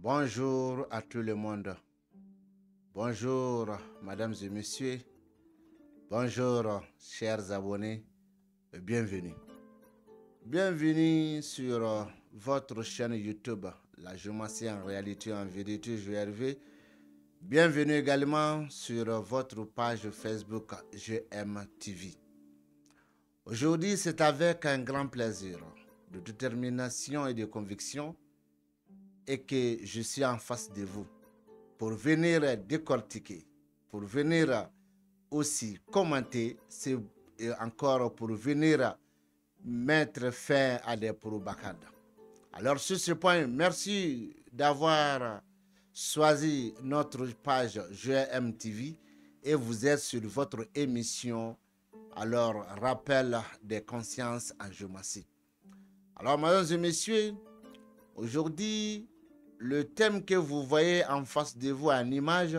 Bonjour à tout le monde. Bonjour, mesdames et messieurs. Bonjour, chers abonnés. Bienvenue. Bienvenue sur votre chaîne YouTube, La Géomancie en réalité, en vérité, GRV. Bienvenue également sur votre page Facebook GMTV. Aujourd'hui, c'est avec un grand plaisir, de détermination et de conviction, et que je suis en face de vous pour venir décortiquer, pour venir aussi commenter, et encore pour venir mettre fin à des propaganda. Alors sur ce point, merci d'avoir choisi notre page GMTV et vous êtes sur votre émission, alors rappel des consciences en géomancie. Alors mesdames et messieurs, aujourd'hui, le thème que vous voyez en face de vous en image,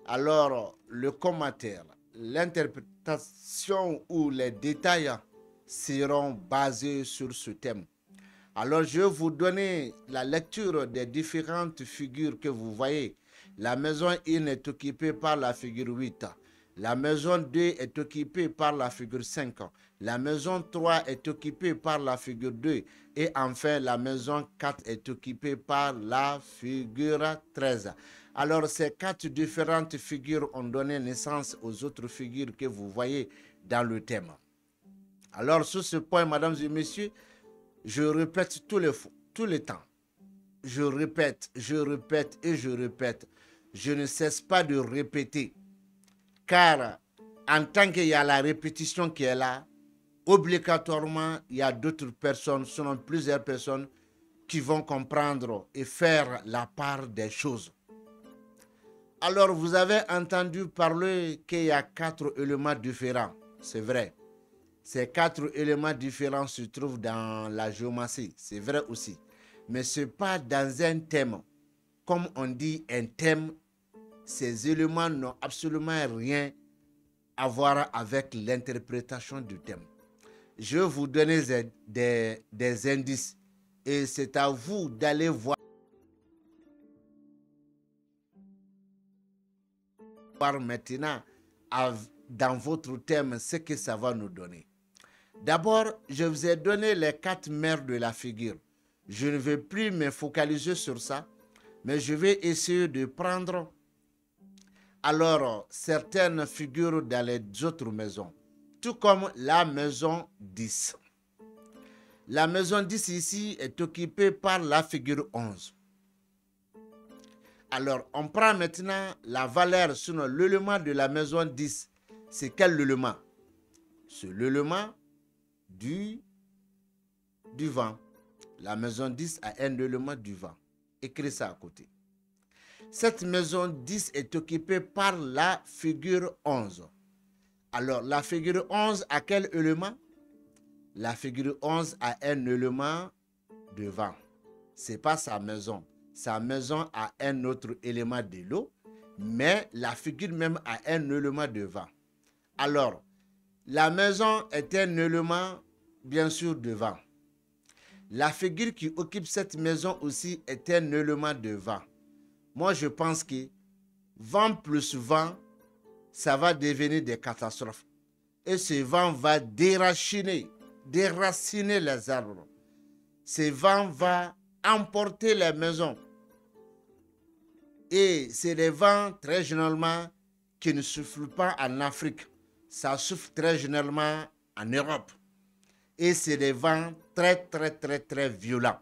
alors le commentaire, l'interprétation ou les détails seront basés sur ce thème. Alors je vais vous donner la lecture des différentes figures que vous voyez. La maison 1 est occupée par la figure 8. La maison 2 est occupée par la figure 5. La maison 3 est occupée par la figure 2. Et enfin, la maison 4 est occupée par la figure 13. Alors, ces 4 différentes figures ont donné naissance aux autres figures que vous voyez dans le thème. Alors, sur ce point, mesdames et messieurs, je répète tout le temps. Je répète et je répète. Je ne cesse pas de répéter. Car en tant qu'il y a la répétition qui est là, obligatoirement, il y a d'autres personnes, sinon plusieurs personnes, qui vont comprendre et faire la part des choses. Alors, vous avez entendu parler qu'il y a 4 éléments différents. C'est vrai. Ces 4 éléments différents se trouvent dans la géomancie. C'est vrai aussi. Mais ce n'est pas dans un thème. Comme on dit un thème, ces éléments n'ont absolument rien à voir avec l'interprétation du thème. Je vais vous donner des indices et c'est à vous d'aller voir maintenant dans votre thème ce que ça va nous donner. D'abord, je vous ai donné les 4 mères de la figure. Je ne vais plus me focaliser sur ça, mais je vais essayer de prendre alors certaines figures dans les autres maisons, tout comme la maison 10. La maison 10 ici est occupée par la figure 11. Alors, on prend maintenant la valeur sur l'élément de la maison 10. C'est quel élément? C'est l'élément du vent. La maison 10 a un élément du vent. Écris ça à côté. Cette maison 10 est occupée par la figure 11. Alors, la figure 11 a quel élément? La figure 11 a un élément de vent. Ce n'est pas sa maison. Sa maison a un autre élément de l'eau, mais la figure même a un élément de vent. Alors, la maison est un élément, bien sûr, de vent. La figure qui occupe cette maison aussi est un élément de vent. Moi, je pense que vent plus vent, ça va devenir des catastrophes. Et ce vent va déraciner les arbres. Ce vent va emporter les maisons. Et c'est des vents très généralement qui ne soufflent pas en Afrique. Ça souffle très généralement en Europe. Et c'est des vents très violents.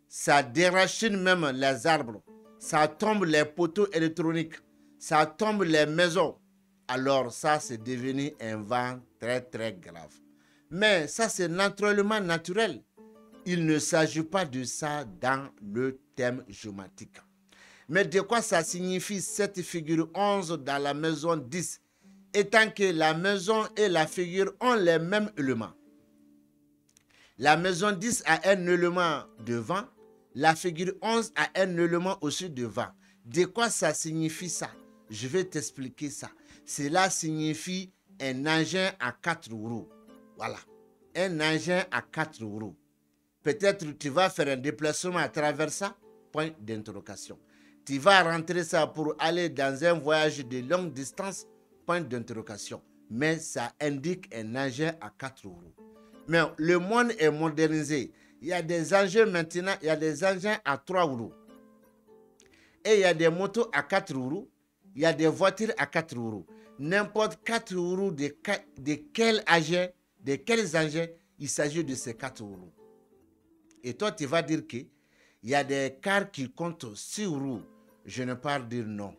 Ça déracine même les arbres. Ça tombe les poteaux électroniques. Ça tombe les maisons. Alors ça, c'est devenu un vent très grave. Mais ça, c'est naturellement naturel. Il ne s'agit pas de ça dans le thème géomatique. Mais de quoi ça signifie cette figure 11 dans la maison 10? Étant que la maison et la figure ont les mêmes éléments. La maison 10 a un élément de vent. La figure 11 a un élément aussi de vent. De quoi ça signifie ça? Je vais t'expliquer ça. Cela signifie un engin à 4 roues. Voilà. Un engin à 4 roues. Peut-être tu vas faire un déplacement à travers ça. point d'interrogation. Tu vas rentrer ça pour aller dans un voyage de longue distance, point d'interrogation. Mais ça indique un engin à 4 roues. Mais le monde est modernisé. Il y a des engins maintenant, il y a des engins à 3 roues. Et il y a des motos à 4 roues. Il y a des voitures à 4 roues. N'importe 4 roues de quel engin, de quels engins, il s'agit de ces 4 roues. Et toi, tu vas dire qu'il y a des cars qui comptent 6 roues. Je ne pas dire non.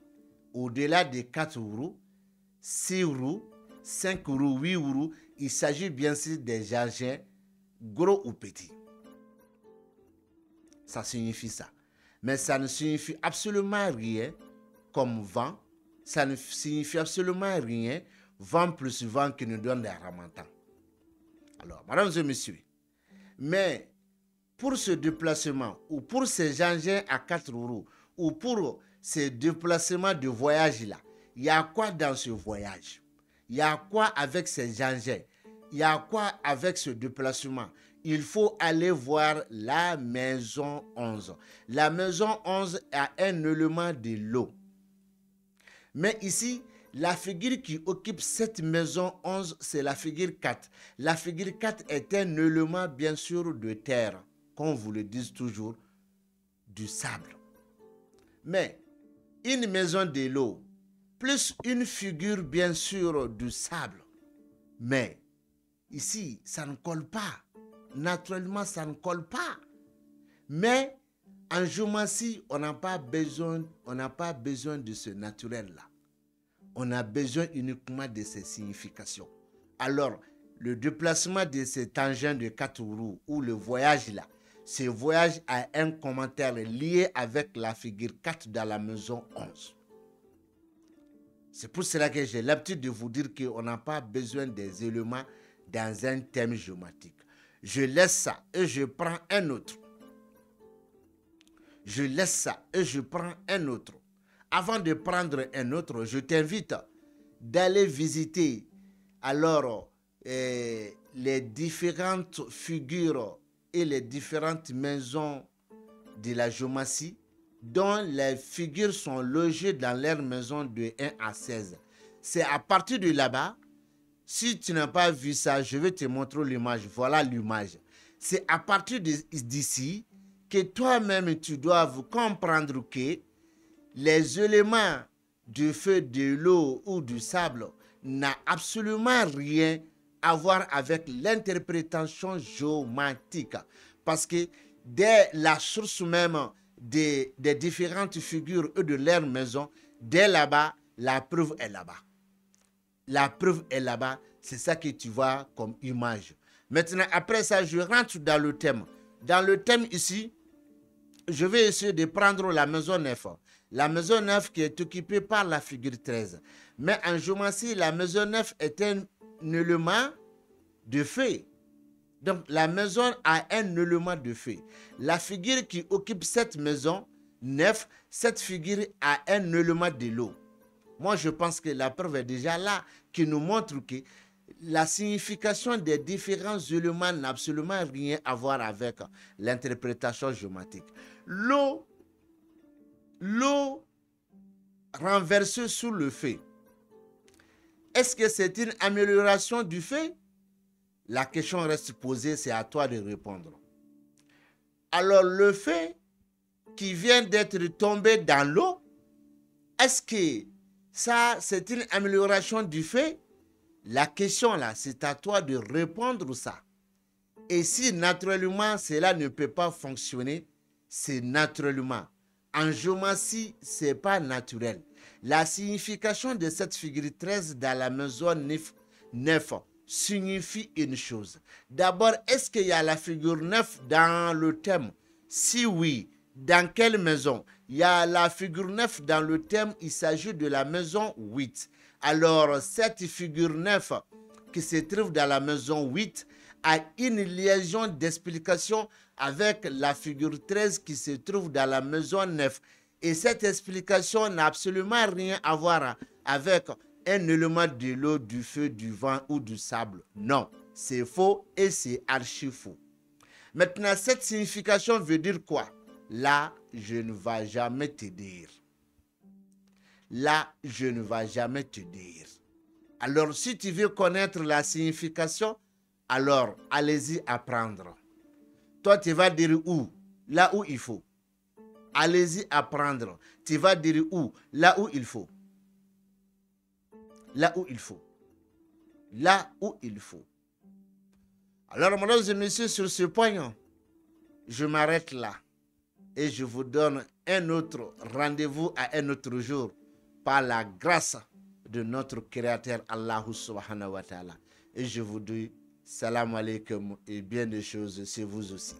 Au-delà des 4 roues, 6 roues, 5 roues, 8 roues, il s'agit bien sûr des engins gros ou petits. Ça signifie ça. Mais ça ne signifie absolument rien comme vent. Ça ne signifie absolument rien, vent plus vent qui nous donne des ramentants. Alors, mesdames et messieurs, mais pour ce déplacement ou pour ces engins à 4 roues ou pour ces déplacements de voyage-là, il y a quoi dans ce voyage? Il y a quoi avec ces engins? Il y a quoi avec ce déplacement? Il faut aller voir la maison 11. La maison 11 a un élément de l'eau. Mais ici, la figure qui occupe cette maison 11, c'est la figure 4. La figure 4 est un élément bien sûr de terre, comme vous le dites toujours, du sable. Mais une maison de l'eau, plus une figure bien sûr du sable. Mais ici, ça ne colle pas. Naturellement, ça ne colle pas. Mais en géomancie, on n'a pas besoin de ce naturel-là. On a besoin uniquement de ces significations. Alors, le déplacement de cet engin de 4 roues ou le voyage-là, ce voyage a un commentaire lié avec la figure 4 dans la maison 11. C'est pour cela que j'ai l'habitude de vous dire qu'on n'a pas besoin des éléments dans un thème géomatique. Je laisse ça et je prends un autre. Je laisse ça et je prends un autre. Avant de prendre un autre, je t'invite d'aller visiter alors les différentes figures et les différentes maisons de la géomatie dont les figures sont logées dans leur maison de 1 à 16. C'est à partir de là-bas, si tu n'as pas vu ça, je vais te montrer l'image. Voilà l'image. C'est à partir d'ici que toi-même tu dois comprendre que les éléments du feu, de l'eau ou du sable n'ont absolument rien à voir avec l'interprétation géomatique. Parce que dès la source même des différentes figures et de leur maison, dès là-bas, la preuve est là-bas. La preuve est là-bas, c'est ça que tu vois comme image. Maintenant, après ça, je rentre dans le thème. Dans le thème ici, je vais essayer de prendre la maison 9. La maison 9 qui est occupée par la figure 13. Mais en géométrie, la maison 9 est un élément de feu. Donc, la maison a un élément de feu. La figure qui occupe cette maison 9, cette figure a un élément de l'eau. Moi, je pense que la preuve est déjà là, qui nous montre que la signification des différents éléments n'a absolument rien à voir avec l'interprétation géométrique. L'eau renversée sous le feu, est-ce que c'est une amélioration du feu? La question reste posée, c'est à toi de répondre. Alors, le feu qui vient d'être tombé dans l'eau, est-ce que ça, c'est une amélioration du feu? La question là, c'est à toi de répondre ça. Et si naturellement cela ne peut pas fonctionner, c'est naturellement. En géométrie, ce n'est pas naturel. La signification de cette figure 13 dans la maison 9 signifie une chose. D'abord, est-ce qu'il y a la figure 9 dans le thème? Si oui, dans quelle maison? Il y a la figure 9 dans le thème, il s'agit de la maison 8. Alors, cette figure 9 qui se trouve dans la maison 8 a une liaison d'explication avec la figure 13 qui se trouve dans la maison 9. Et cette explication n'a absolument rien à voir avec un élément de l'eau, du feu, du vent ou du sable. Non, c'est faux et c'est archi faux. Maintenant, cette signification veut dire quoi? La je ne vais jamais te dire. Là, je ne vais jamais te dire. Alors, si tu veux connaître la signification, alors allez-y apprendre. Toi, tu vas dire où? Là où il faut. Allez-y apprendre. Tu vas dire où? Là où il faut. Là où il faut. Là où il faut. Alors, mesdames et messieurs, sur ce point, je m'arrête là. Et je vous donne un autre rendez-vous à un autre jour par la grâce de notre Créateur Allah subhanahu wa ta'ala. Et je vous dis salam alaikum et bien des choses, c'est vous aussi.